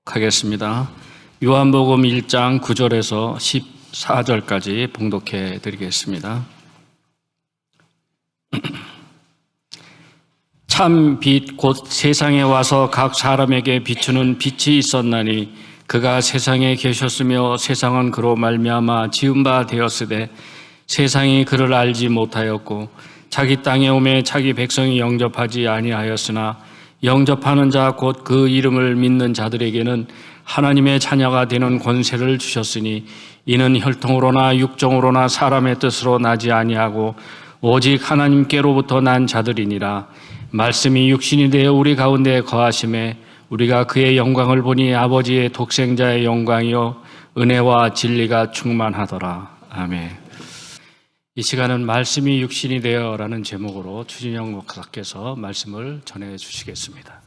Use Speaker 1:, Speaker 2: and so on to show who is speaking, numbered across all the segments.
Speaker 1: 하겠습니다. 요한복음 1장 9절에서 14절까지 봉독해 드리겠습니다. 참 빛 곧 세상에 와서 각 사람에게 비추는 빛이 있었나니 그가 세상에 계셨으며 세상은 그로 말미암아 지은 바 되었으되 세상이 그를 알지 못하였고 자기 땅에 오매 자기 백성이 영접하지 아니하였으나 영접하는 자 곧 그 이름을 믿는 자들에게는 하나님의 자녀가 되는 권세를 주셨으니 이는 혈통으로나 육정으로나 사람의 뜻으로 나지 아니하고 오직 하나님께로부터 난 자들이니라. 말씀이 육신이 되어 우리 가운데 거하심에 우리가 그의 영광을 보니 아버지의 독생자의 영광이요 은혜와 진리가 충만하더라. 아멘. 이 시간은 말씀이 육신이 되어라는 제목으로 추진영 목사께서 말씀을 전해 주시겠습니다.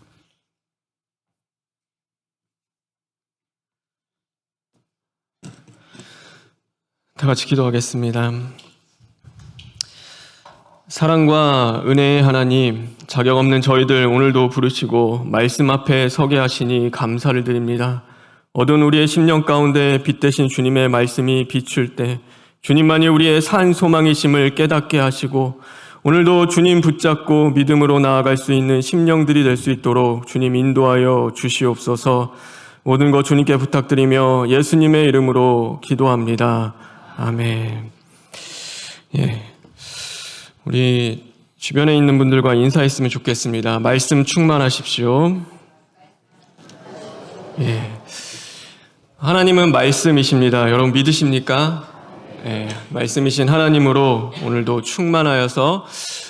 Speaker 2: 다 같이 기도하겠습니다. 사랑과 은혜의 하나님, 자격 없는 저희들 오늘도 부르시고 말씀 앞에 서게 하시니 감사를 드립니다. 어두운 우리의 심령 가운데 빛 대신 주님의 말씀이 비출 때 주님만이 우리의 산 소망이심을 깨닫게 하시고 오늘도 주님 붙잡고 믿음으로 나아갈 수 있는 심령들이 될 수 있도록 주님 인도하여 주시옵소서. 모든 것 주님께 부탁드리며 예수님의 이름으로 기도합니다. 아멘. 우리 주변에 있는 분들과 인사했으면 좋겠습니다. 말씀 충만하십시오. 하나님은 말씀이십니다. 여러분 믿으십니까? 말씀이신 하나님으로 오늘도 충만하여서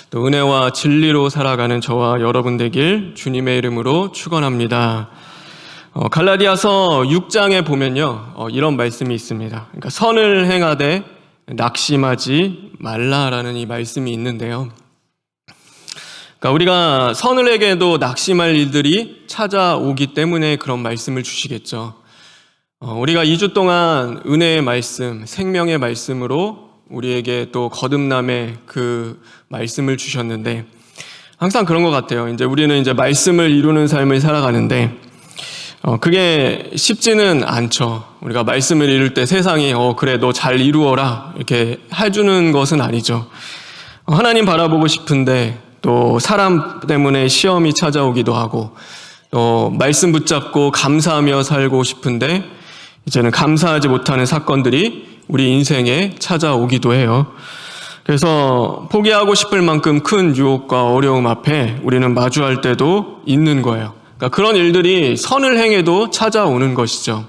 Speaker 2: 또 은혜와 진리로 살아가는 저와 여러분 되길 주님의 이름으로 축원합니다. 갈라디아서 6장에 보면요, 이런 말씀이 있습니다. 그러니까 선을 행하되 낙심하지 말라라는 이 말씀이 있는데요. 그러니까 우리가 선을 행해도 낙심할 일들이 찾아오기 때문에 그런 말씀을 주시겠죠. 우리가 2주 동안 은혜의 말씀, 생명의 말씀으로 우리에게 또 거듭남의 그 말씀을 주셨는데 항상 그런 것 같아요. 이제 우리는 이제 말씀을 이루는 삶을 살아가는데 그게 쉽지는 않죠. 우리가 말씀을 이룰 때 세상이 그래 너 잘 이루어라 이렇게 해주는 것은 아니죠. 하나님 바라보고 싶은데 또 사람 때문에 시험이 찾아오기도 하고 또 말씀 붙잡고 감사하며 살고 싶은데 이제는 감사하지 못하는 사건들이 우리 인생에 찾아오기도 해요. 그래서 포기하고 싶을 만큼 큰 유혹과 어려움 앞에 우리는 마주할 때도 있는 거예요. 그러니까 그런 일들이 선을 행해도 찾아오는 것이죠.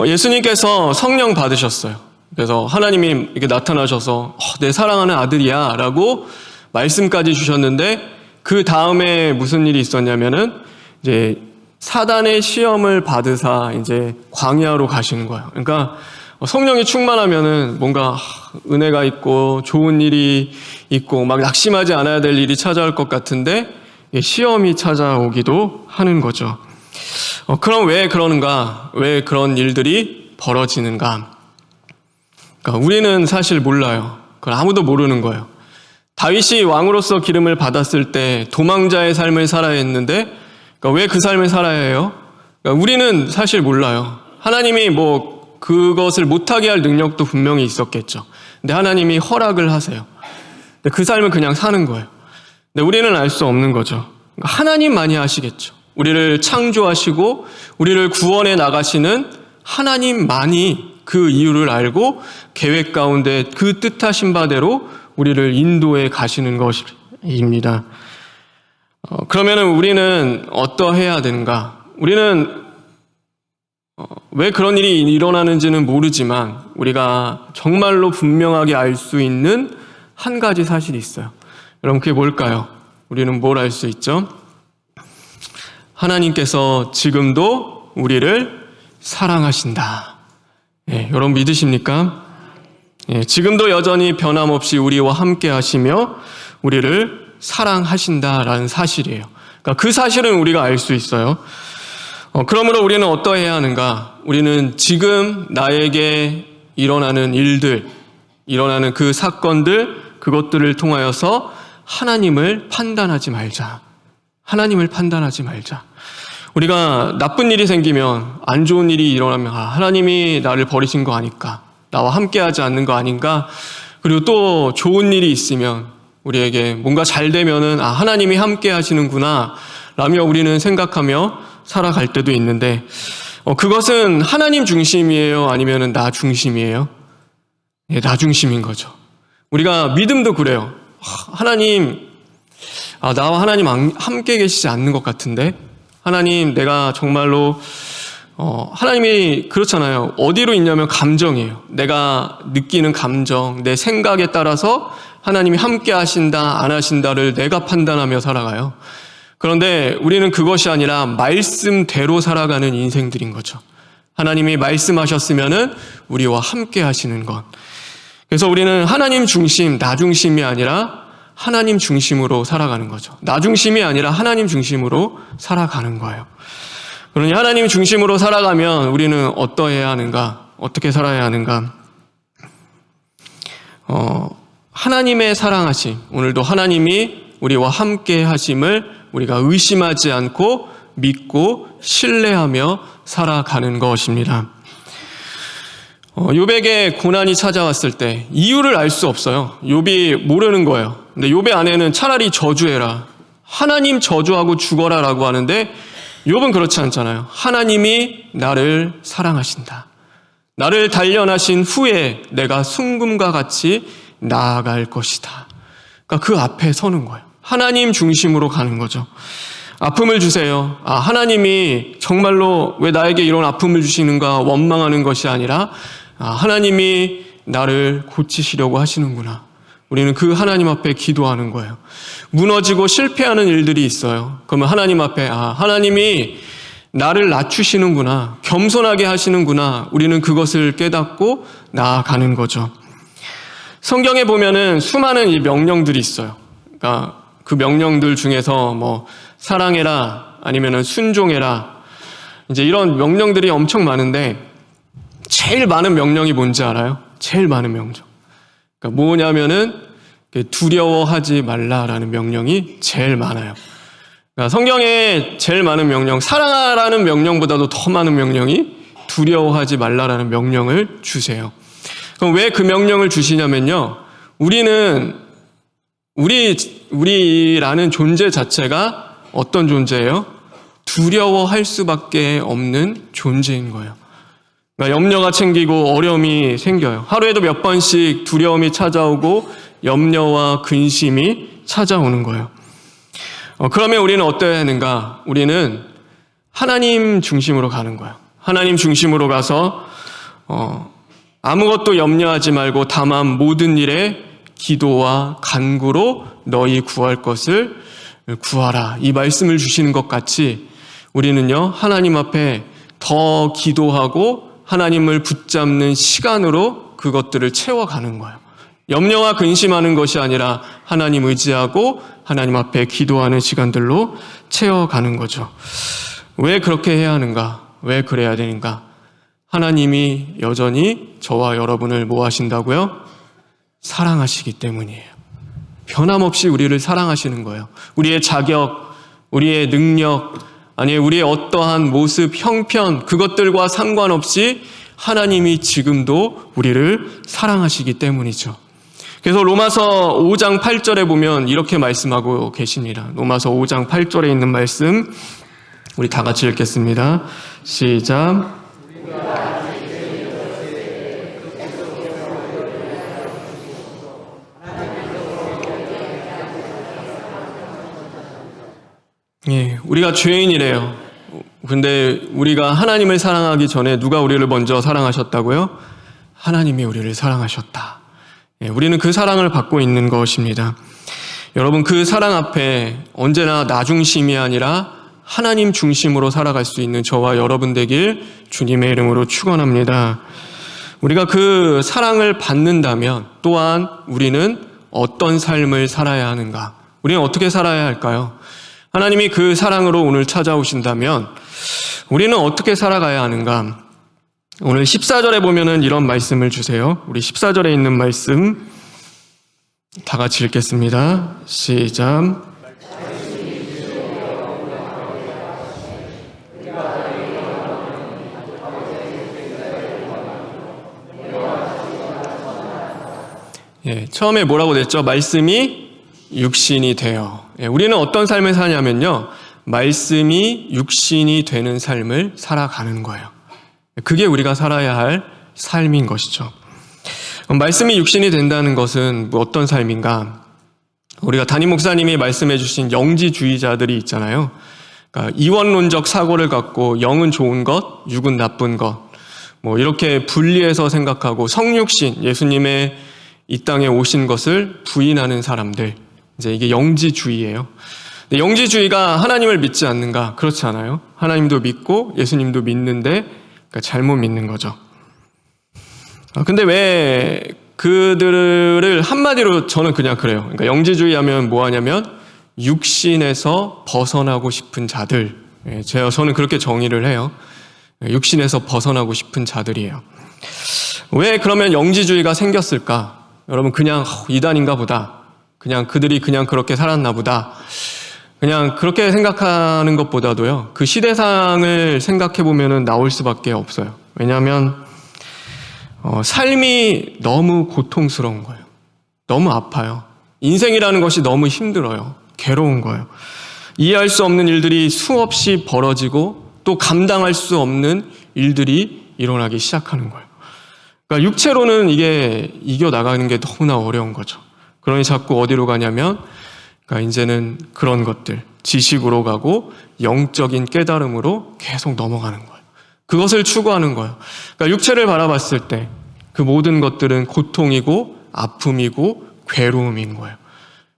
Speaker 2: 예수님께서 성령 받으셨어요. 그래서 하나님이 이렇게 나타나셔서 내 사랑하는 아들이야 라고 말씀까지 주셨는데 그 다음에 무슨 일이 있었냐면은 이제 사단의 시험을 받으사 이제 광야로 가시는 거예요. 그러니까 성령이 충만하면은 뭔가 은혜가 있고 좋은 일이 있고 막 낙심하지 않아야 될 일이 찾아올 것 같은데 시험이 찾아오기도 하는 거죠. 그럼 왜 그러는가? 왜 그런 일들이 벌어지는가? 그러니까 우리는 사실 몰라요. 그걸 아무도 모르는 거예요. 다윗이 왕으로서 기름을 받았을 때 도망자의 삶을 살아야 했는데 그러니까 왜 그 삶을 살아야 해요? 그러니까 우리는 사실 몰라요. 하나님이 뭐 그것을 못하게 할 능력도 분명히 있었겠죠. 근데 하나님이 허락을 하세요. 근데 그 삶을 그냥 사는 거예요. 근데 우리는 알 수 없는 거죠. 하나님만이 하시겠죠. 우리를 창조하시고 우리를 구원해 나가시는 하나님만이 그 이유를 알고 계획 가운데 그 뜻하신 바대로 우리를 인도해 가시는 것입니다. 그러면은 우리는 어떠해야 되는가? 우리는 왜 그런 일이 일어나는지는 모르지만 우리가 정말로 분명하게 알 수 있는 한 가지 사실이 있어요. 여러분 그게 뭘까요? 우리는 뭘 알 수 있죠? 하나님께서 지금도 우리를 사랑하신다. 여러분 믿으십니까? 지금도 여전히 변함없이 우리와 함께 하시며 우리를 사랑하신다라는 사실이에요. 그러니까 그 사실은 우리가 알 수 있어요. 그러므로 우리는 어떠해야 하는가? 우리는 지금 나에게 일어나는 일들, 일어나는 그 사건들, 그것들을 통하여서 하나님을 판단하지 말자. 하나님을 판단하지 말자. 우리가 나쁜 일이 생기면, 안 좋은 일이 일어나면 하나님이 나를 버리신 거 아닐까, 나와 함께하지 않는 거 아닌가. 그리고 또 좋은 일이 있으면, 우리에게 뭔가 잘 되면은 하나님이 함께 하시는구나 라며 우리는 생각하며 살아갈 때도 있는데, 그것은 하나님 중심이에요, 아니면은 나 중심이에요? 예, 나 중심인 거죠. 우리가 믿음도 그래요. 하나님, 나와 하나님 함께 계시지 않는 것 같은데, 하나님, 내가 정말로 하나님이 그렇잖아요. 어디로 있냐면 감정이에요. 내가 느끼는 감정, 내 생각에 따라서 하나님이 함께 하신다, 안 하신다를 내가 판단하며 살아가요. 그런데 우리는 그것이 아니라 말씀대로 살아가는 인생들인 거죠. 하나님이 말씀하셨으면은 우리와 함께 하시는 것. 그래서 우리는 하나님 중심, 나 중심이 아니라 하나님 중심으로 살아가는 거죠. 나 중심이 아니라 하나님 중심으로 살아가는 거예요. 그러니 하나님 중심으로 살아가면 우리는 어떠해야 하는가? 어떻게 살아야 하는가? 하나님의 사랑하심, 오늘도 하나님이 우리와 함께 하심을 우리가 의심하지 않고 믿고 신뢰하며 살아가는 것입니다. 욥에게 고난이 찾아왔을 때 이유를 알 수 없어요. 욥이 모르는 거예요. 근데 욥의 아내는 차라리 저주해라, 하나님 저주하고 죽어라라고 하는데, 욥은 그렇지 않잖아요. 하나님이 나를 사랑하신다. 나를 단련하신 후에 내가 순금과 같이 나아갈 것이다. 그러니까 그 앞에 서는 거예요. 하나님 중심으로 가는 거죠. 아픔을 주세요. 하나님이 정말로 왜 나에게 이런 아픔을 주시는가 원망하는 것이 아니라 하나님이 나를 고치시려고 하시는구나. 우리는 그 하나님 앞에 기도하는 거예요. 무너지고 실패하는 일들이 있어요. 그러면 하나님 앞에 하나님이 나를 낮추시는구나, 겸손하게 하시는구나. 우리는 그것을 깨닫고 나아가는 거죠. 성경에 보면은 수많은 이 명령들이 있어요. 그러니까 그 명령들 중에서 사랑해라, 아니면은 순종해라, 이제 이런 명령들이 엄청 많은데, 제일 많은 명령이 뭔지 알아요? 제일 많은 명령. 그러니까 뭐냐면은 두려워하지 말라라는 명령이 제일 많아요. 그러니까 성경에 제일 많은 명령, 사랑하라는 명령보다도 더 많은 명령이 두려워하지 말라라는 명령을 주세요. 그럼 왜 그 명령을 주시냐면요, 우리라는 존재 자체가 어떤 존재예요? 두려워할 수밖에 없는 존재인 거예요. 그러니까 염려가 챙기고 어려움이 생겨요. 하루에도 몇 번씩 두려움이 찾아오고 염려와 근심이 찾아오는 거예요. 그러면 우리는 어떠해야 하는가? 우리는 하나님 중심으로 가는 거예요. 하나님 중심으로 가서 아무것도 염려하지 말고 다만 모든 일에 기도와 간구로 너희 구할 것을 구하라. 이 말씀을 주시는 것 같이 우리는요, 하나님 앞에 더 기도하고 하나님을 붙잡는 시간으로 그것들을 채워가는 거예요. 염려와 근심하는 것이 아니라 하나님 의지하고 하나님 앞에 기도하는 시간들로 채워가는 거죠. 왜 그렇게 해야 하는가? 왜 그래야 되는가? 하나님이 여전히 저와 여러분을 뭐 하신다고요? 사랑하시기 때문이에요. 변함없이 우리를 사랑하시는 거예요. 우리의 자격, 우리의 능력, 아니 우리의 어떠한 모습, 형편, 그것들과 상관없이 하나님이 지금도 우리를 사랑하시기 때문이죠. 그래서 로마서 5장 8절에 보면 이렇게 말씀하고 계십니다. 로마서 5장 8절에 있는 말씀 우리 다 같이 읽겠습니다. 시작. 예, 우리가 죄인이래요. 근데 우리가 하나님을 사랑하기 전에 누가 우리를 먼저 사랑하셨다고요? 하나님이 우리를 사랑하셨다. 예, 우리는 그 사랑을 받고 있는 것입니다. 여러분, 그 사랑 앞에 언제나 나 중심이 아니라 하나님 중심으로 살아갈 수 있는 저와 여러분 되길 주님의 이름으로 축원합니다. 우리가 그 사랑을 받는다면 또한 우리는 어떤 삶을 살아야 하는가? 우리는 어떻게 살아야 할까요? 하나님이 그 사랑으로 오늘 찾아오신다면 우리는 어떻게 살아가야 하는가? 오늘 14절에 보면은 이런 말씀을 주세요. 우리 14절에 있는 말씀 다 같이 읽겠습니다. 시작. 처음에 뭐라고 됐죠? 말씀이 육신이 되어. 우리는 어떤 삶을 사냐면요, 말씀이 육신이 되는 삶을 살아가는 거예요. 그게 우리가 살아야 할 삶인 것이죠. 말씀이 육신이 된다는 것은 어떤 삶인가? 우리가 담임 목사님이 말씀해 주신 영지주의자들이 있잖아요. 그러니까 이원론적 사고를 갖고 영은 좋은 것, 육은 나쁜 것, 이렇게 분리해서 생각하고 성육신, 예수님의 이 땅에 오신 것을 부인하는 사람들, 이제 이게 영지주의예요. 근데 영지주의가 하나님을 믿지 않는가? 그렇지 않아요. 하나님도 믿고 예수님도 믿는데 그러니까 잘못 믿는 거죠. 근데 왜 그들을 한마디로 저는 그냥 그래요. 그러니까 영지주의 하면 뭐 하냐면 육신에서 벗어나고 싶은 자들. 저는 그렇게 정의를 해요. 육신에서 벗어나고 싶은 자들이에요. 왜 그러면 영지주의가 생겼을까? 여러분 그냥 이단인가 보다. 그냥 그들이 그냥 그렇게 살았나 보다. 그냥 그렇게 생각하는 것보다도요, 그 시대상을 생각해 보면은 나올 수밖에 없어요. 왜냐하면 삶이 너무 고통스러운 거예요. 너무 아파요. 인생이라는 것이 너무 힘들어요. 괴로운 거예요. 이해할 수 없는 일들이 수없이 벌어지고 또 감당할 수 없는 일들이 일어나기 시작하는 거예요. 그러니까 육체로는 이게 이겨나가는 게 너무나 어려운 거죠. 그러니 자꾸 어디로 가냐면, 그러니까 이제는 그런 것들, 지식으로 가고 영적인 깨달음으로 계속 넘어가는 거예요. 그것을 추구하는 거예요. 그러니까 육체를 바라봤을 때 그 모든 것들은 고통이고 아픔이고 괴로움인 거예요.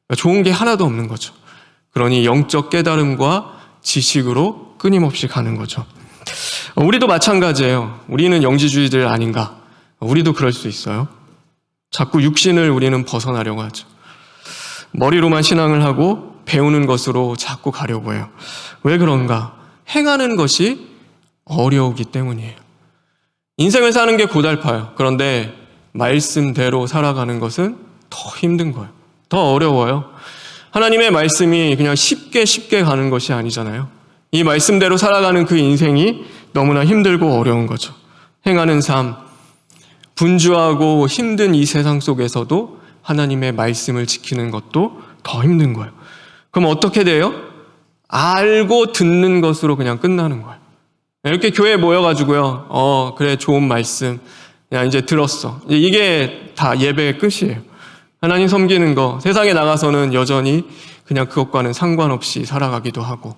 Speaker 2: 그러니까 좋은 게 하나도 없는 거죠. 그러니 영적 깨달음과 지식으로 끊임없이 가는 거죠. 우리도 마찬가지예요. 우리는 영지주의들 아닌가? 우리도 그럴 수 있어요. 자꾸 육신을 우리는 벗어나려고 하죠. 머리로만 신앙을 하고 배우는 것으로 자꾸 가려고 해요. 왜 그런가? 행하는 것이 어려우기 때문이에요. 인생을 사는 게 고달파요. 그런데 말씀대로 살아가는 것은 더 힘든 거예요. 더 어려워요. 하나님의 말씀이 그냥 쉽게 가는 것이 아니잖아요. 이 말씀대로 살아가는 그 인생이 너무나 힘들고 어려운 거죠. 행하는 삶, 분주하고 힘든 이 세상 속에서도 하나님의 말씀을 지키는 것도 더 힘든 거예요. 그럼 어떻게 돼요? 알고 듣는 것으로 그냥 끝나는 거예요. 이렇게 교회에 모여가지고요, 그래, 좋은 말씀, 야, 이제 들었어. 이게 다 예배의 끝이에요. 하나님 섬기는 거, 세상에 나가서는 여전히 그냥 그것과는 상관없이 살아가기도 하고.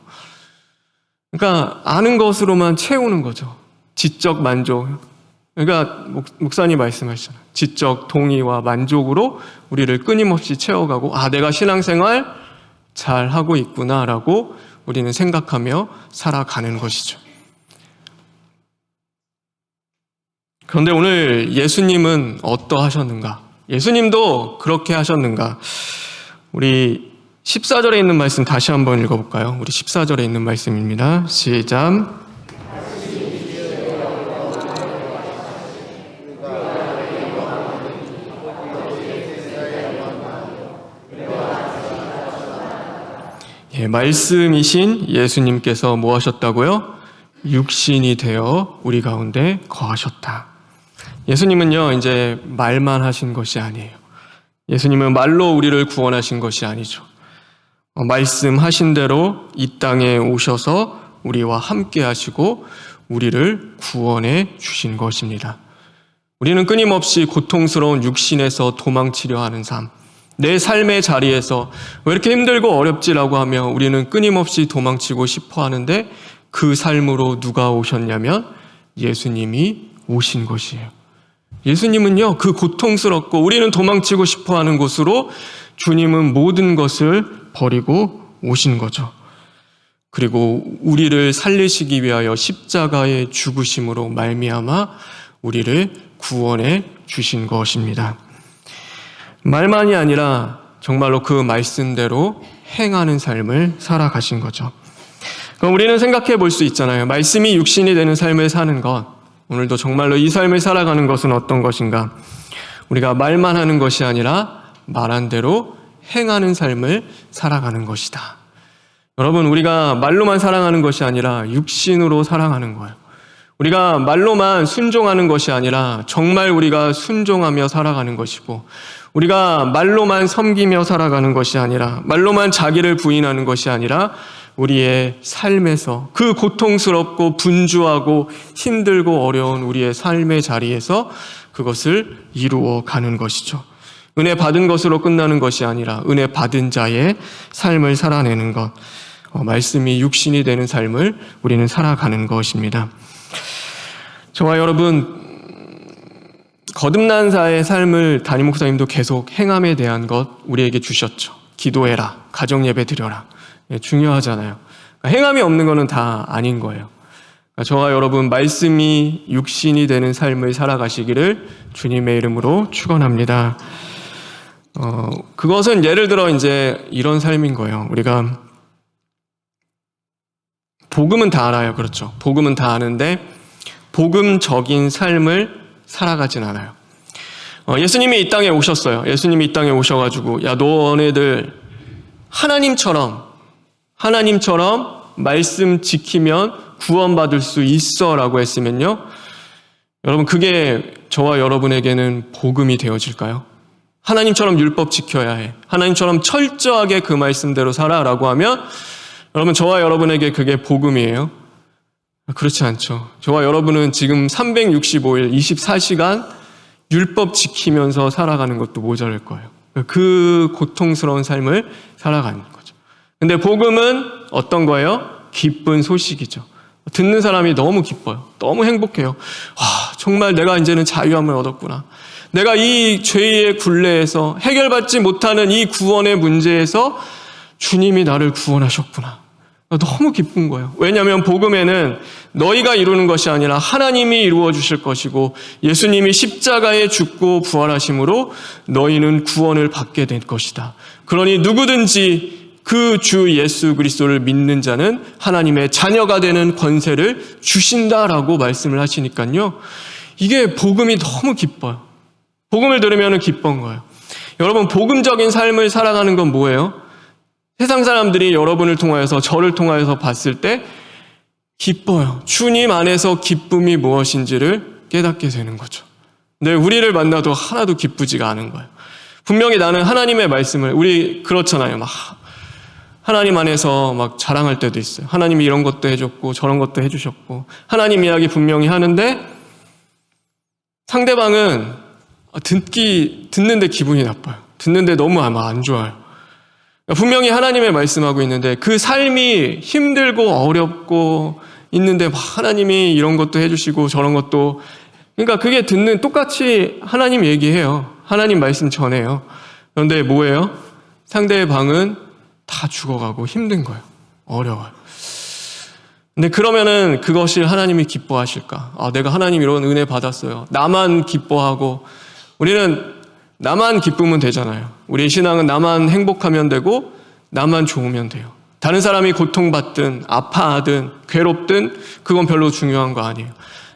Speaker 2: 그러니까 아는 것으로만 채우는 거죠. 지적 만족. 그러니까 목사님 말씀하시잖아요. 지적 동의와 만족으로 우리를 끊임없이 채워가고, 내가 신앙생활 잘 하고 있구나라고 우리는 생각하며 살아가는 것이죠. 그런데 오늘 예수님은 어떠하셨는가? 예수님도 그렇게 하셨는가? 우리 14절에 있는 말씀 다시 한번 읽어볼까요? 우리 14절에 있는 말씀입니다. 시작. 말씀이신 예수님께서 뭐 하셨다고요? 육신이 되어 우리 가운데 거하셨다. 예수님은요, 이제 말만 하신 것이 아니에요. 예수님은 말로 우리를 구원하신 것이 아니죠. 말씀하신 대로 이 땅에 오셔서 우리와 함께 하시고 우리를 구원해 주신 것입니다. 우리는 끊임없이 고통스러운 육신에서 도망치려 하는 삶, 내 삶의 자리에서 왜 이렇게 힘들고 어렵지라고 하며 우리는 끊임없이 도망치고 싶어 하는데 그 삶으로 누가 오셨냐면 예수님이 오신 것이에요. 예수님은요, 그 고통스럽고 우리는 도망치고 싶어 하는 곳으로 주님은 모든 것을 버리고 오신 거죠. 그리고 우리를 살리시기 위하여 십자가의 죽으심으로 말미암아 우리를 구원해 주신 것입니다. 말만이 아니라 정말로 그 말씀대로 행하는 삶을 살아가신 거죠. 그럼 우리는 생각해 볼 수 있잖아요. 말씀이 육신이 되는 삶을 사는 것, 오늘도 정말로 이 삶을 살아가는 것은 어떤 것인가? 우리가 말만 하는 것이 아니라 말한 대로 행하는 삶을 살아가는 것이다. 여러분, 우리가 말로만 살아가는 것이 아니라 육신으로 살아가는 거예요. 우리가 말로만 순종하는 것이 아니라 정말 우리가 순종하며 살아가는 것이고, 우리가 말로만 섬기며 살아가는 것이 아니라, 말로만 자기를 부인하는 것이 아니라 우리의 삶에서, 그 고통스럽고 분주하고 힘들고 어려운 우리의 삶의 자리에서 그것을 이루어 가는 것이죠. 은혜 받은 것으로 끝나는 것이 아니라 은혜 받은 자의 삶을 살아내는 것, 말씀이 육신이 되는 삶을 우리는 살아가는 것입니다. 저와 여러분, 거듭난 자의 삶을 담임 목사님도 계속 행함에 대한 것 우리에게 주셨죠. 기도해라, 가정 예배 드려라. 중요하잖아요. 행함이 없는 것은 다 아닌 거예요. 저와 여러분, 말씀이 육신이 되는 삶을 살아가시기를 주님의 이름으로 축원합니다. 그것은 예를 들어 이제 이런 삶인 거예요. 우리가 복음은 다 알아요. 그렇죠. 복음은 다 아는데 복음적인 삶을 살아가진 않아요. 예수님이 이 땅에 오셨어요. 예수님이 이 땅에 오셔가지고, 야, 너네들 하나님처럼 말씀 지키면 구원받을 수 있어 라고 했으면요, 여러분, 그게 저와 여러분에게는 복음이 되어질까요? 하나님처럼 율법 지켜야 해, 하나님처럼 철저하게 그 말씀대로 살아 라고 하면 여러분, 저와 여러분에게 그게 복음이에요? 그렇지 않죠. 저와 여러분은 지금 365일 24시간 율법 지키면서 살아가는 것도 모자랄 거예요. 그 고통스러운 삶을 살아가는 거죠. 근데 복음은 어떤 거예요? 기쁜 소식이죠. 듣는 사람이 너무 기뻐요. 너무 행복해요. 와, 정말 내가 이제는 자유함을 얻었구나. 내가 이 죄의 굴레에서 해결받지 못하는 이 구원의 문제에서 주님이 나를 구원하셨구나. 너무 기쁜 거예요. 왜냐하면 복음에는 너희가 이루는 것이 아니라 하나님이 이루어 주실 것이고, 예수님이 십자가에 죽고 부활하심으로 너희는 구원을 받게 될 것이다. 그러니 누구든지 그 주 예수 그리스도를 믿는 자는 하나님의 자녀가 되는 권세를 주신다라고 말씀을 하시니까요, 이게 복음이 너무 기뻐요. 복음을 들으면 기쁜 거예요. 여러분, 복음적인 삶을 살아가는 건 뭐예요? 세상 사람들이 여러분을 통하여서, 저를 통하여서 봤을 때 기뻐요. 주님 안에서 기쁨이 무엇인지를 깨닫게 되는 거죠. 근데 우리를 만나도 하나도 기쁘지가 않은 거예요. 분명히 나는 하나님의 말씀을, 우리 그렇잖아요. 막 하나님 안에서 막 자랑할 때도 있어요. 하나님이 이런 것도 해줬고 저런 것도 해주셨고, 하나님 이야기 분명히 하는데 상대방은 듣는데 기분이 나빠요. 듣는데 너무 아마 안 좋아요. 분명히 하나님의 말씀하고 있는데 그 삶이 힘들고 어렵고 있는데 막 하나님이 이런 것도 해주시고 저런 것도, 그러니까 그게 똑같이 하나님 얘기해요. 하나님 말씀 전해요. 그런데 뭐예요? 상대방은 다 죽어가고 힘든 거예요. 어려워요. 근데 그러면은 그것이 하나님이 기뻐하실까? 아, 내가 하나님 이런 은혜 받았어요. 나만 기뻐하고, 우리는 나만 기쁘면 되잖아요. 우리 신앙은 나만 행복하면 되고 나만 좋으면 돼요. 다른 사람이 고통받든 아파하든 괴롭든 그건 별로 중요한 거 아니에요.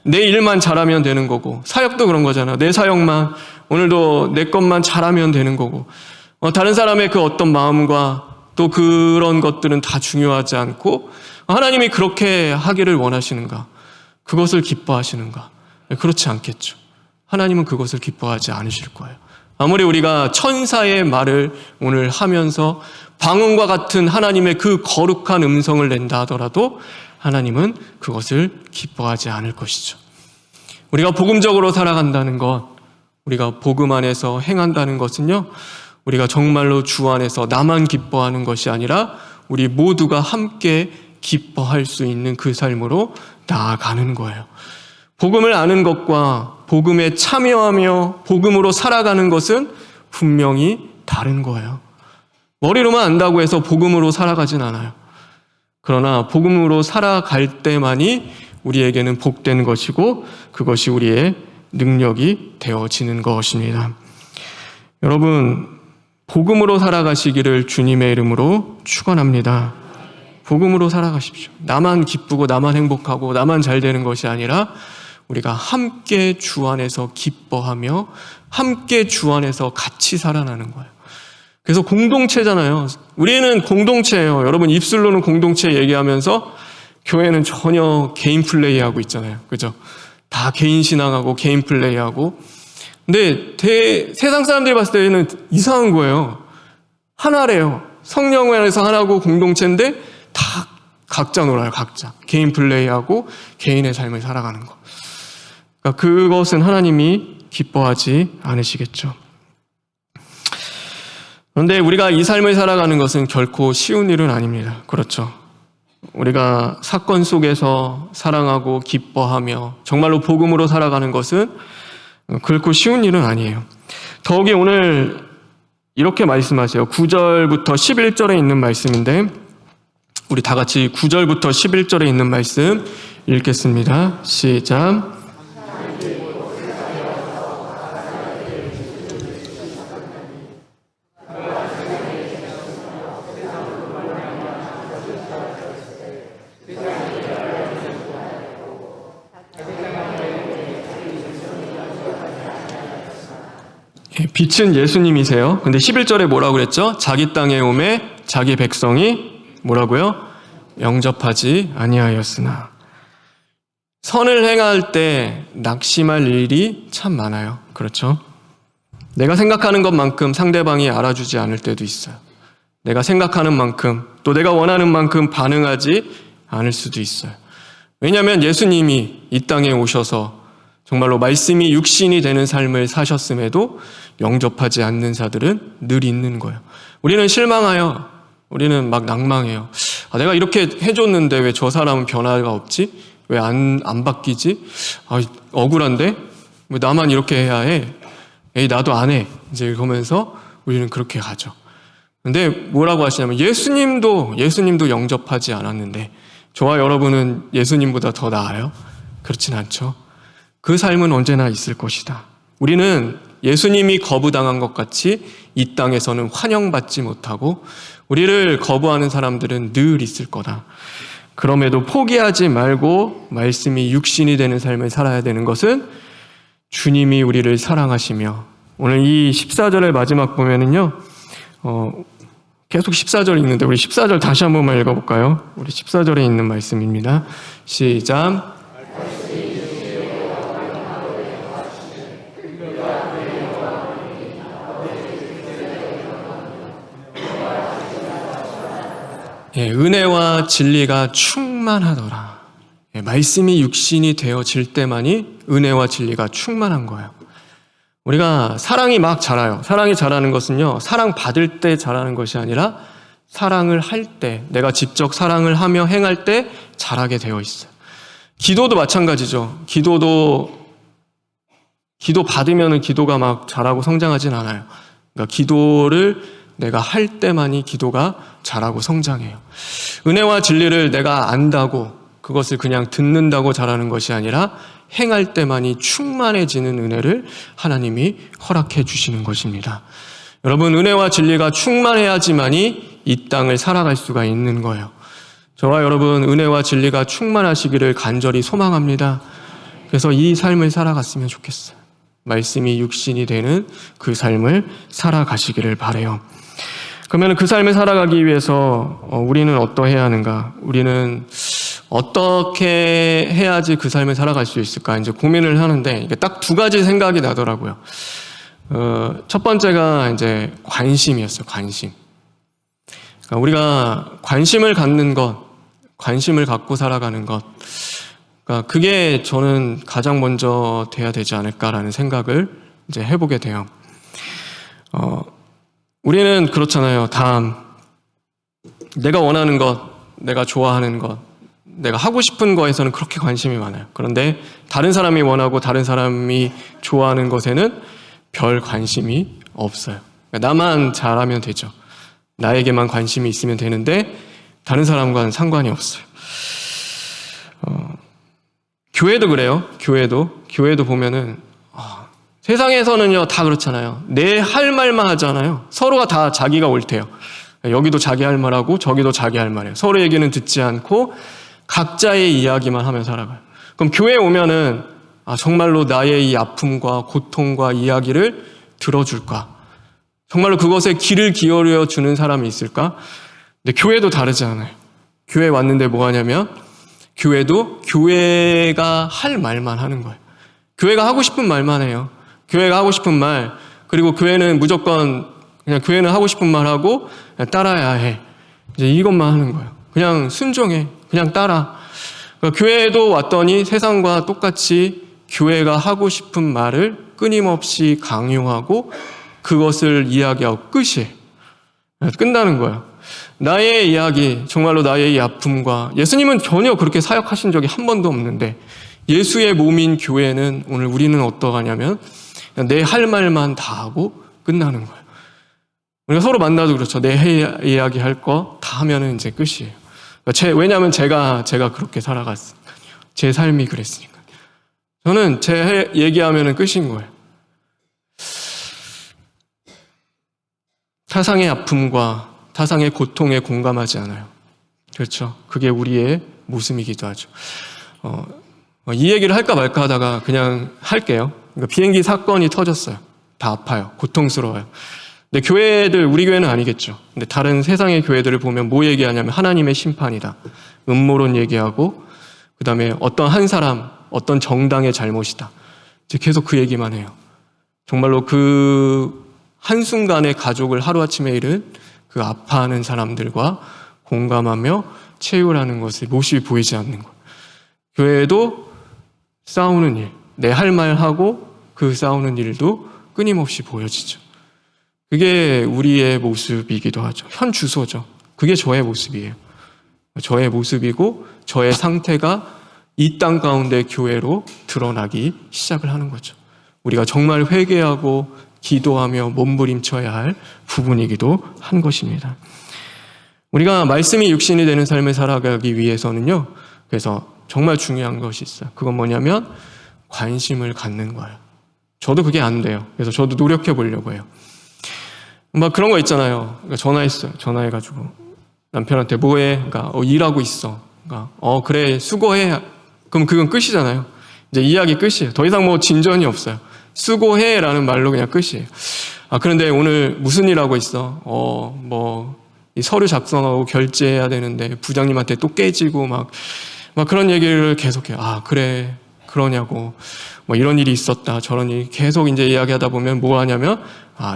Speaker 2: 내 일만 잘하면 되는 거고, 사역도 그런 거잖아요. 내 사역만, 오늘도 내 것만 잘하면 되는 거고, 다른 사람의 그 어떤 마음과 또 그런 것들은 다 중요하지 않고, 하나님이 그렇게 하기를 원하시는가? 그것을 기뻐하시는가? 그렇지 않겠죠. 하나님은 그것을 기뻐하지 않으실 거예요. 아무리 우리가 천사의 말을 오늘 하면서 방언과 같은 하나님의 그 거룩한 음성을 낸다 하더라도 하나님은 그것을 기뻐하지 않을 것이죠. 우리가 복음적으로 살아간다는 것, 우리가 복음 안에서 행한다는 것은요, 우리가 정말로 주 안에서 나만 기뻐하는 것이 아니라 우리 모두가 함께 기뻐할 수 있는 그 삶으로 나아가는 거예요. 복음을 아는 것과 복음에 참여하며 복음으로 살아가는 것은 분명히 다른 거예요. 머리로만 안다고 해서 복음으로 살아가진 않아요. 그러나 복음으로 살아갈 때만이 우리에게는 복된 것이고 그것이 우리의 능력이 되어지는 것입니다. 여러분, 복음으로 살아가시기를 주님의 이름으로 축원합니다. 복음으로 살아가십시오. 나만 기쁘고 나만 행복하고 나만 잘 되는 것이 아니라 우리가 함께 주 안에서 기뻐하며 함께 주 안에서 같이 살아나는 거예요. 그래서 공동체잖아요. 우리는 공동체예요. 여러분, 입술로는 공동체 얘기하면서 교회는 전혀 개인 플레이하고 있잖아요. 그죠? 다 개인 신앙하고 개인 플레이하고. 근데 세상 사람들이 봤을 때는 이상한 거예요. 하나래요. 성령 안에서 하나고 공동체인데 다 각자 놀아요. 각자. 개인 플레이하고 개인의 삶을 살아가는 거. 그러니까 그것은 하나님이 기뻐하지 않으시겠죠. 그런데 우리가 이 삶을 살아가는 것은 결코 쉬운 일은 아닙니다. 그렇죠. 우리가 사건 속에서 사랑하고 기뻐하며 정말로 복음으로 살아가는 것은 결코 쉬운 일은 아니에요. 더욱이 오늘 이렇게 말씀하세요. 9절부터 11절에 있는 말씀인데 우리 다 같이 9절부터 11절에 있는 말씀 읽겠습니다. 시작. 빛은 예수님이세요. 근데 11절에 뭐라고 그랬죠? 자기 땅에 오매 자기 백성이 뭐라고요? 영접하지 아니하였으나. 선을 행할 때 낙심할 일이 참 많아요. 그렇죠? 내가 생각하는 것만큼 상대방이 알아주지 않을 때도 있어요. 내가 생각하는 만큼 또 내가 원하는 만큼 반응하지 않을 수도 있어요. 왜냐하면 예수님이 이 땅에 오셔서 정말로 말씀이 육신이 되는 삶을 사셨음에도 영접하지 않는 자들은 늘 있는 거예요. 우리는 실망하여 우리는 막 낭망해요. 내가 이렇게 해줬는데 왜 저 사람은 변화가 없지? 왜 안 바뀌지? 억울한데? 왜 나만 이렇게 해야 해? 에이, 나도 안 해. 이제 이러면서 우리는 그렇게 가죠. 근데 뭐라고 하시냐면 예수님도 영접하지 않았는데 저와 여러분은 예수님보다 더 나아요? 그렇진 않죠. 그 삶은 언제나 있을 것이다. 우리는 예수님이 거부당한 것 같이 이 땅에서는 환영받지 못하고 우리를 거부하는 사람들은 늘 있을 거다. 그럼에도 포기하지 말고 말씀이 육신이 되는 삶을 살아야 되는 것은 주님이 우리를 사랑하시며 오늘 이 14절의 마지막 보면은요 계속 14절 있는데 우리 14절 다시 한 번만 읽어볼까요? 우리 14절에 있는 말씀입니다. 시작. 은혜와 진리가 충만하더라. 말씀이 육신이 되어질 때만이 은혜와 진리가 충만한 거예요. 우리가 사랑이 막 자라요. 사랑이 자라는 것은요, 사랑 받을 때 자라는 것이 아니라 사랑을 할 때, 내가 직접 사랑을 하며 행할 때 자라게 되어 있어요. 기도도 마찬가지죠. 기도 받으면 기도가 막 자라고 성장하진 않아요. 그러니까 기도를 내가 할 때만이 기도가 자라고 성장해요. 은혜와 진리를 내가 안다고 그것을 그냥 듣는다고 자라는 것이 아니라 행할 때만이 충만해지는 은혜를 하나님이 허락해 주시는 것입니다. 여러분, 은혜와 진리가 충만해야지만이 이 땅을 살아갈 수가 있는 거예요. 저와 여러분, 은혜와 진리가 충만하시기를 간절히 소망합니다. 그래서 이 삶을 살아갔으면 좋겠어요. 말씀이 육신이 되는 그 삶을 살아가시기를 바라요. 그러면 그 삶을 살아가기 위해서 우리는 어떠해야 하는가? 우리는 어떻게 해야지 그 삶을 살아갈 수 있을까? 이제 고민을 하는데 이게 딱 두 가지 생각이 나더라고요. 첫 번째가 이제 관심이었어요. 관심. 그러니까 우리가 관심을 갖는 것, 관심을 갖고 살아가는 것. 그러니까 그게 저는 가장 먼저 돼야 되지 않을까라는 생각을 이제 해보게 돼요. 우리는 그렇잖아요. 다 내가 원하는 것, 내가 좋아하는 것, 내가 하고 싶은 거에서는 그렇게 관심이 많아요. 그런데 다른 사람이 원하고 다른 사람이 좋아하는 것에는 별 관심이 없어요. 그러니까 나만 잘하면 되죠. 나에게만 관심이 있으면 되는데 다른 사람과는 상관이 없어요. 교회도 그래요. 교회도 보면은 세상에서는요 다 그렇잖아요. 내 할 말만 하잖아요. 서로가 다 자기가 옳대요. 여기도 자기 할 말하고 저기도 자기 할 말이에요. 서로 얘기는 듣지 않고 각자의 이야기만 하며 살아가요. 그럼 교회에 오면은 정말로 나의 이 아픔과 고통과 이야기를 들어줄까? 정말로 그것에 귀를 기울여 주는 사람이 있을까? 근데 교회도 다르지 않아요. 교회 왔는데 뭐 하냐면 교회도 교회가 할 말만 하는 거예요. 교회가 하고 싶은 말만 해요. 교회가 하고 싶은 말, 그리고 교회는 무조건 그냥 교회는 하고 싶은 말 하고 그냥 따라야 해. 이제 이것만 하는 거예요. 그냥 순종해. 그냥 따라. 그러니까 교회에도 왔더니 세상과 똑같이 교회가 하고 싶은 말을 끊임없이 강요하고 그것을 이야기하고 끝이에요. 끝나는 거예요. 나의 이야기, 정말로 나의 이 아픔과 예수님은 전혀 그렇게 사역하신 적이 한 번도 없는데 예수의 몸인 교회는 오늘 우리는 어떠하냐면 내 할 말만 다 하고 끝나는 거예요. 우리가 서로 만나도 그렇죠. 내 이야기할 거 다 하면은 이제 끝이에요. 왜냐하면 제가 그렇게 살아갔으니까. 제 삶이 그랬으니까. 저는 제 얘기하면은 끝인 거예요. 타상의 아픔과 타상의 고통에 공감하지 않아요. 그렇죠. 그게 우리의 모습이기도 하죠. 이 얘기를 할까 말까 하다가 그냥 할게요. 그러니까 비행기 사건이 터졌어요. 다 아파요. 고통스러워요. 근데 교회들, 우리 교회는 아니겠죠. 근데 다른 세상의 교회들을 보면 뭐 얘기하냐면 하나님의 심판이다. 음모론 얘기하고 그 다음에 어떤 한 사람, 어떤 정당의 잘못이다. 이제 계속 그 얘기만 해요. 정말로 그 한순간에 가족을 하루아침에 잃은 그 아파하는 사람들과 공감하며 채우라는 것을 모습이 보이지 않는 거예요. 교회에도 싸우는 일, 내 할 말 하고 그 싸우는 일도 끊임없이 보여지죠. 그게 우리의 모습이기도 하죠. 현 주소죠. 그게 저의 모습이에요. 저의 모습이고 저의 상태가 이 땅 가운데 교회로 드러나기 시작을 하는 거죠. 우리가 정말 회개하고 기도하며 몸부림쳐야 할 부분이기도 한 것입니다. 우리가 말씀이 육신이 되는 삶을 살아가기 위해서는요, 그래서 정말 중요한 것이 있어요. 그건 뭐냐면 관심을 갖는 거예요. 저도 그게 안 돼요. 그래서 저도 노력해 보려고 해요. 막 그런 거 있잖아요. 그러니까 전화했어요. 전화해가지고 남편한테 뭐해? 그러니까 일하고 있어. 그러니까 그래 수고해. 그럼 그건 끝이잖아요. 이제 이야기 끝이에요. 더 이상 뭐 진전이 없어요. 수고해라는 말로 그냥 끝이에요. 그런데 오늘 무슨 일 하고 있어? 이 서류 작성하고 결제해야 되는데 부장님한테 또 깨지고 막 그런 얘기를 계속해요. 그래 그러냐고. 뭐 이런 일이 있었다 저런 일이 계속 이제 이야기하다 보면 뭐 하냐면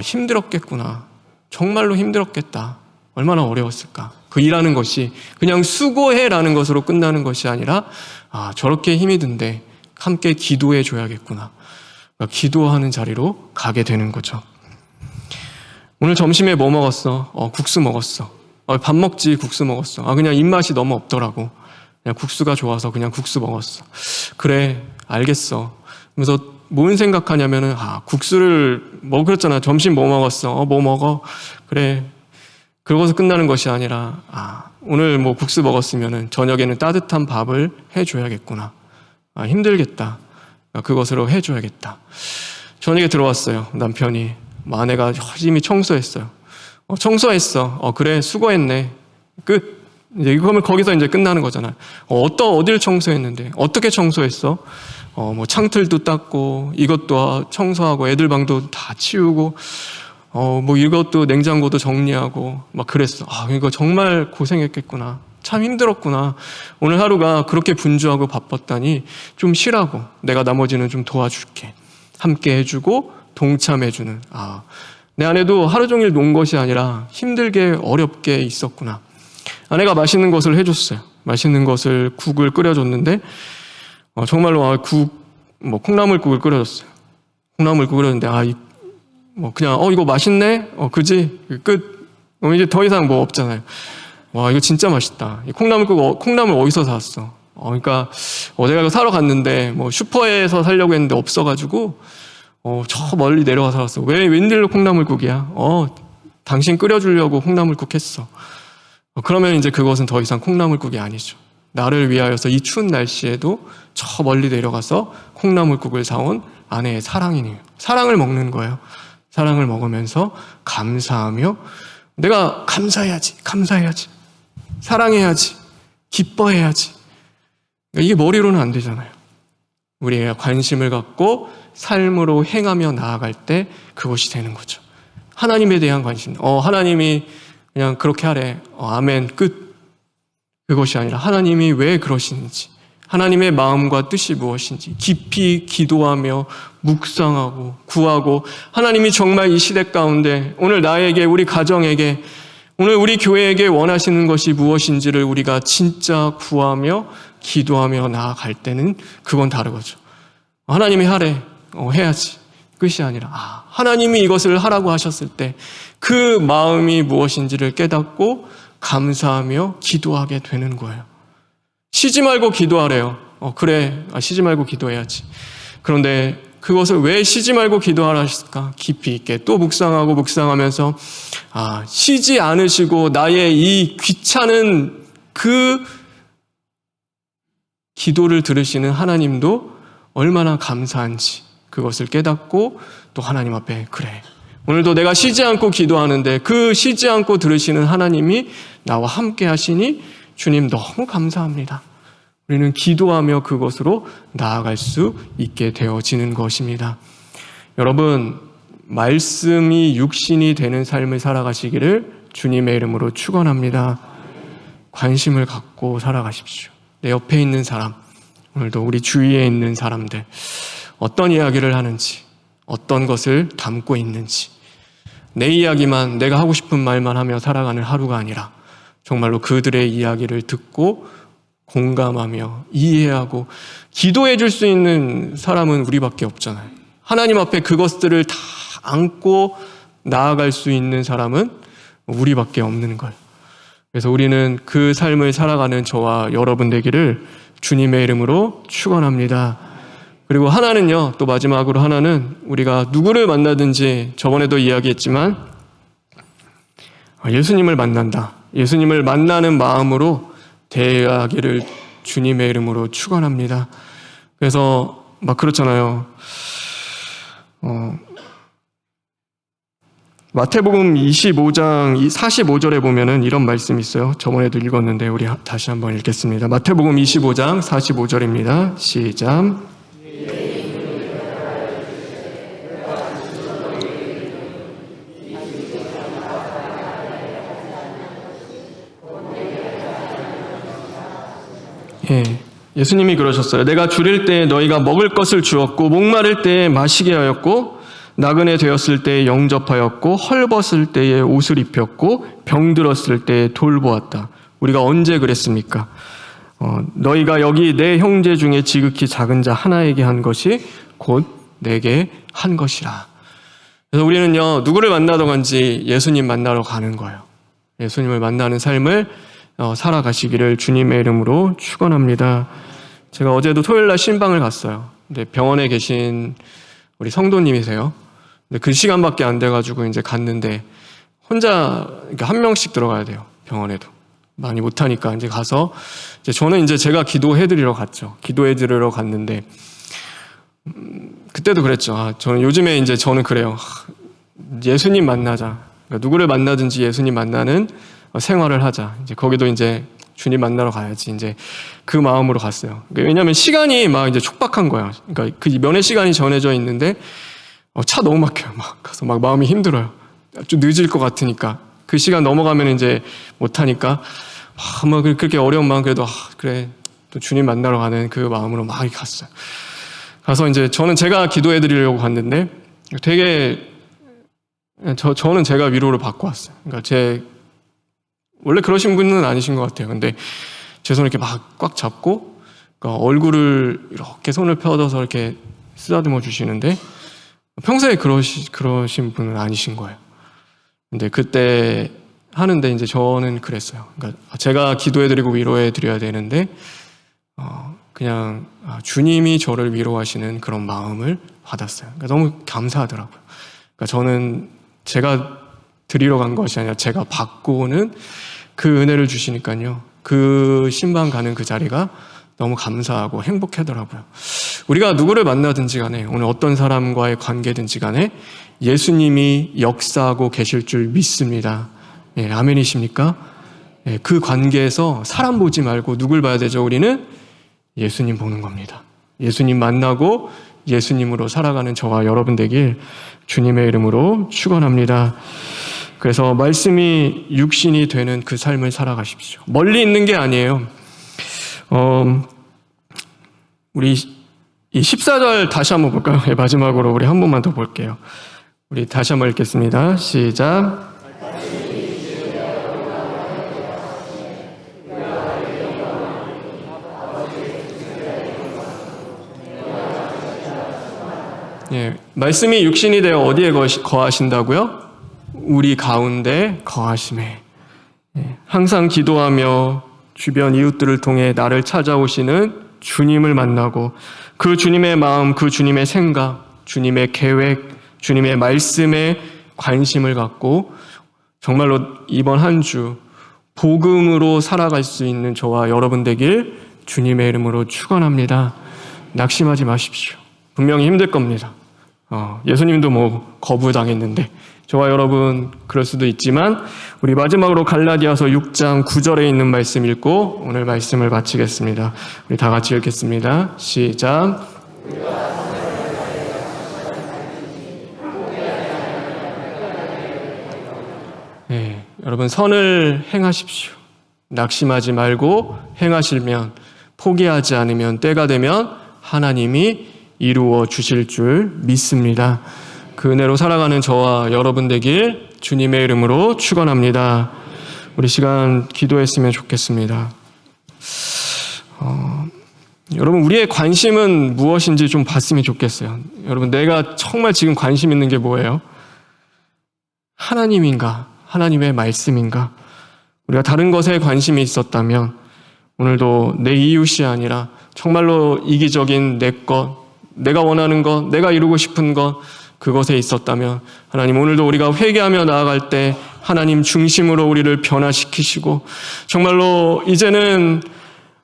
Speaker 2: 힘들었겠구나. 정말로 힘들었겠다. 얼마나 어려웠을까. 그 일하는 것이 그냥 수고해라는 것으로 끝나는 것이 아니라 저렇게 힘이 든데 함께 기도해 줘야겠구나. 그러니까 기도하는 자리로 가게 되는 거죠. 오늘 점심에 뭐 먹었어? 국수 먹었어. 밥 먹지 국수 먹었어. 그냥 입맛이 너무 없더라고. 그냥 국수가 좋아서 그냥 국수 먹었어. 그래 알겠어. 그래서 뭔 생각하냐면은 국수를 그랬잖아. 점심 뭐 먹었어? 뭐 먹어? 그래. 그러고서 끝나는 것이 아니라 오늘 뭐 국수 먹었으면은 저녁에는 따뜻한 밥을 해줘야겠구나. 힘들겠다. 그것으로 해줘야겠다. 저녁에 들어왔어요. 남편이 아내가 열심히 청소했어요. 청소했어. 그래 수고했네. 끝. 이제 그러면 거기서 이제 끝나는 거잖아요. 어딜 청소했는데 어떻게 청소했어? 뭐 창틀도 닦고 이것도 청소하고 애들 방도 다 치우고 뭐 이것도 냉장고도 정리하고 막 그랬어. 이거 정말 고생했겠구나. 참 힘들었구나. 오늘 하루가 그렇게 분주하고 바빴다니 좀 쉬라고. 내가 나머지는 좀 도와줄게. 함께 해주고 동참해주는. 내 아내도 하루 종일 논 것이 아니라 힘들게 어렵게 있었구나. 아내가 맛있는 것을 해줬어요. 맛있는 것을 국을 끓여줬는데 정말로 콩나물국을 끓여줬어요. 콩나물국 끓였는데 그냥 이거 맛있네? 그지? 끝. 이제 더 이상 뭐 없잖아요. 와 이거 진짜 맛있다. 이 콩나물 어디서 샀어? 그러니까 내가 이거 사러 갔는데 뭐 슈퍼에서 사려고 했는데 없어가지고 저 멀리 내려가서 살았어. 웬일로 콩나물국이야? 당신 끓여주려고 콩나물국 했어. 그러면 이제 그것은 더 이상 콩나물국이 아니죠. 나를 위하여서 이 추운 날씨에도 저 멀리 내려가서 콩나물국을 사온 아내의 사랑이네요. 사랑을 먹는 거예요. 사랑을 먹으면서 감사하며 내가 감사해야지. 사랑해야지. 기뻐해야지. 이게 머리로는 안 되잖아요. 우리가 관심을 갖고 삶으로 행하며 나아갈 때 그것이 되는 거죠. 하나님에 대한 관심. 하나님이 그냥 그렇게 하래. 아멘. 끝. 그것이 아니라 하나님이 왜 그러시는지, 하나님의 마음과 뜻이 무엇인지 깊이 기도하며 묵상하고 구하고 하나님이 정말 이 시대 가운데 오늘 나에게, 우리 가정에게, 오늘 우리 교회에게 원하시는 것이 무엇인지를 우리가 진짜 구하며 기도하며 나아갈 때는 그건 다르거죠. 하나님이 하래, 해야지. 끝이 아니라 하나님이 이것을 하라고 하셨을 때 그 마음이 무엇인지를 깨닫고 감사하며 기도하게 되는 거예요. 쉬지 말고 기도하래요. 그래, 쉬지 말고 기도해야지. 그런데 그것을 왜 쉬지 말고 기도하라 하실까? 깊이 있게 또 묵상하면서 쉬지 않으시고 나의 이 귀찮은 그 기도를 들으시는 하나님도 얼마나 감사한지 그것을 깨닫고 또 하나님 앞에, 그래, 오늘도 내가 쉬지 않고 기도하는데 그 쉬지 않고 들으시는 하나님이 나와 함께 하시니 주님 너무 감사합니다. 우리는 기도하며 그것으로 나아갈 수 있게 되어지는 것입니다. 여러분, 말씀이 육신이 되는 삶을 살아가시기를 주님의 이름으로 축원합니다. 관심을 갖고 살아가십시오. 내 옆에 있는 사람, 오늘도 우리 주위에 있는 사람들, 어떤 이야기를 하는지, 어떤 것을 담고 있는지, 내 이야기만, 내가 하고 싶은 말만 하며 살아가는 하루가 아니라 정말로 그들의 이야기를 듣고 공감하며 이해하고 기도해 줄 수 있는 사람은 우리밖에 없잖아요. 하나님 앞에 그것들을 다 안고 나아갈 수 있는 사람은 우리밖에 없는 거예요. 그래서 우리는 그 삶을 살아가는 저와 여러분 되기를 주님의 이름으로 축원합니다. 그리고 하나는요, 또 마지막으로 하나는 우리가 누구를 만나든지 저번에도 이야기했지만 예수님을 만난다. 예수님을 만나는 마음으로 대하기를 주님의 이름으로 축원합니다. 그래서 막 그렇잖아요. 마태복음 25장 45절에 보면은 이런 말씀이 있어요. 저번에도 읽었는데 우리 다시 한번 읽겠습니다. 마태복음 25장 45절입니다. 시작. 예수님이 그러셨어요. 내가 줄일 때 너희가 먹을 것을 주었고 목마를 때에 마시게 하였고 나그네 되었을 때에 영접하였고 헐벗을 때에 옷을 입혔고 병들었을 때에 돌보았다. 우리가 언제 그랬습니까? 너희가 여기 내 형제 중에 지극히 작은 자 하나에게 한 것이 곧 내게 한 것이라. 그래서 우리는요, 누구를 만나러 간지 예수님 만나러 가는 거예요. 예수님을 만나는 삶을 살아가시기를 주님의 이름으로 축원합니다. 제가 어제도 토요일날 신방을 갔어요. 근데 병원에 계신 우리 성도님이세요. 근데 그 시간밖에 안 돼가지고 이제 갔는데 혼자 그러니까 한 명씩 들어가야 돼요. 병원에도 많이 못하니까 이제 가서 이제 저는 이제 제가 기도해드리러 갔죠. 기도해드리러 갔는데 그때도 그랬죠. 저는 요즘에 이제 저는 그래요. 예수님 만나자. 그러니까 누구를 만나든지 예수님 만나는 생활을 하자. 이제 거기도 이제 주님 만나러 가야지. 이제 그 마음으로 갔어요. 왜냐하면 시간이 막 이제 촉박한 거야. 그러니까 그 면회 시간이 정해져 있는데 차 너무 막혀요. 막 가서 막 마음이 힘들어요. 좀 늦을 것 같으니까 그 시간 넘어가면 이제 못 하니까 막 그렇게 어려운 마음 그래도 그래 또 주님 만나러 가는 그 마음으로 막 갔어요. 가서 이제 저는 제가 기도해드리려고 갔는데 되게 저는 제가 위로를 받고 왔어요. 그러니까 원래 그러신 분은 아니신 것 같아요. 근데 제 손을 이렇게 막 꽉 잡고 그러니까 얼굴을 이렇게 손을 펴서 이렇게 쓰다듬어 주시는데 평소에 그러신 분은 아니신 거예요. 근데 그때 하는데 이제 저는 그랬어요. 그러니까 제가 기도해드리고 위로해드려야 되는데 그냥 주님이 저를 위로하시는 그런 마음을 받았어요. 그러니까 너무 감사하더라고요. 그러니까 저는 제가 드리러 간 것이 아니라 제가 받고 오는 그 은혜를 주시니까요. 그 신방 가는 그 자리가 너무 감사하고 행복하더라고요. 우리가 누구를 만나든지 간에 오늘 어떤 사람과의 관계든지 간에 예수님이 역사하고 계실 줄 믿습니다. 예, 아멘이십니까? 예, 그 관계에서 사람 보지 말고 누굴 봐야 되죠? 우리는 예수님 보는 겁니다. 예수님 만나고 예수님으로 살아가는 저와 여러분 되길 주님의 이름으로 축원합니다. 그래서 말씀이 육신이 되는 그 삶을 살아가십시오. 멀리 있는 게 아니에요. 우리 이 14절 다시 한번 볼까요? 네, 마지막으로 우리 한 번만 더 볼게요. 우리 다시 한번 읽겠습니다. 시작. 예, 말씀이 육신이 되어 어디에 거하신다고요? 우리 가운데 거하심에. 예, 항상 기도하며 주변 이웃들을 통해 나를 찾아오시는 주님을 만나고 그 주님의 마음, 그 주님의 생각, 주님의 계획, 주님의 말씀에 관심을 갖고 정말로 이번 한 주 복음으로 살아갈 수 있는 저와 여러분 되길 주님의 이름으로 축원합니다. 낙심하지 마십시오. 분명히 힘들 겁니다. 예수님도 거부당했는데 저와 여러분 그럴 수도 있지만 우리 마지막으로 갈라디아서 6장 9절에 있는 말씀 읽고 오늘 말씀을 마치겠습니다. 우리 다 같이 읽겠습니다. 시작. 네, 여러분 선을 행하십시오. 낙심하지 말고 행하시면 포기하지 않으면 때가 되면 하나님이 이루어 주실 줄 믿습니다. 그 은혜로 살아가는 저와 여러분 되길 주님의 이름으로 축원합니다. 우리 시간 기도했으면 좋겠습니다. 여러분 우리의 관심은 무엇인지 좀 봤으면 좋겠어요. 여러분 내가 정말 지금 관심 있는 게 뭐예요? 하나님인가? 하나님의 말씀인가? 우리가 다른 것에 관심이 있었다면 오늘도 내 이웃이 아니라 정말로 이기적인 내 것, 내가 원하는 것, 내가 이루고 싶은 것 그것에 있었다면 하나님 오늘도 우리가 회개하며 나아갈 때 하나님 중심으로 우리를 변화시키시고 정말로 이제는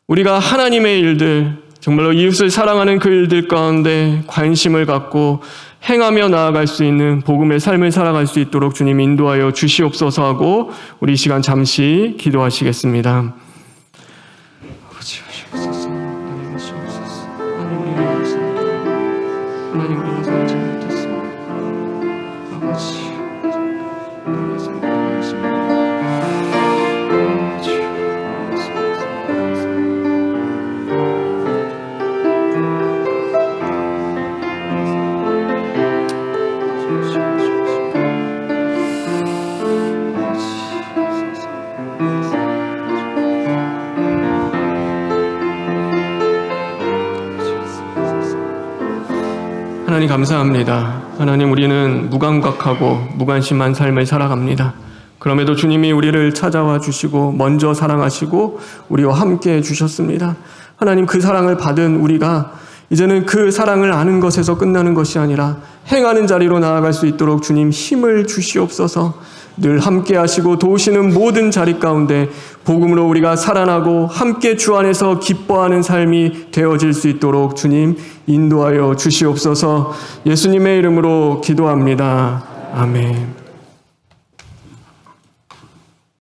Speaker 2: 우리가 하나님의 일들 정말로 이웃을 사랑하는 그 일들 가운데 관심을 갖고 행하며 나아갈 수 있는 복음의 삶을 살아갈 수 있도록 주님 인도하여 주시옵소서 하고 우리 시간 잠시 기도하시겠습니다. 아버지 하시옵소서. 하나님 하시옵소서. 하나님 우리를 위하십니다. 하나님 우리를 살지 못했습니다. 아버지 우리를 살지 못했습니다. 하나님 감사합니다. 하나님 우리는 무감각하고 무관심한 삶을 살아갑니다. 그럼에도 주님이 우리를 찾아와 주시고 먼저 사랑하시고 우리와 함께 해주셨습니다. 하나님 그 사랑을 받은 우리가 이제는 그 사랑을 아는 것에서 끝나는 것이 아니라 행하는 자리로 나아갈 수 있도록 주님 힘을 주시옵소서. 늘 함께 하시고 도우시는 모든 자리 가운데 복음으로 우리가 살아나고 함께 주 안에서 기뻐하는 삶이 되어질 수 있도록 주님 인도하여 주시옵소서. 예수님의 이름으로 기도합니다. 아멘.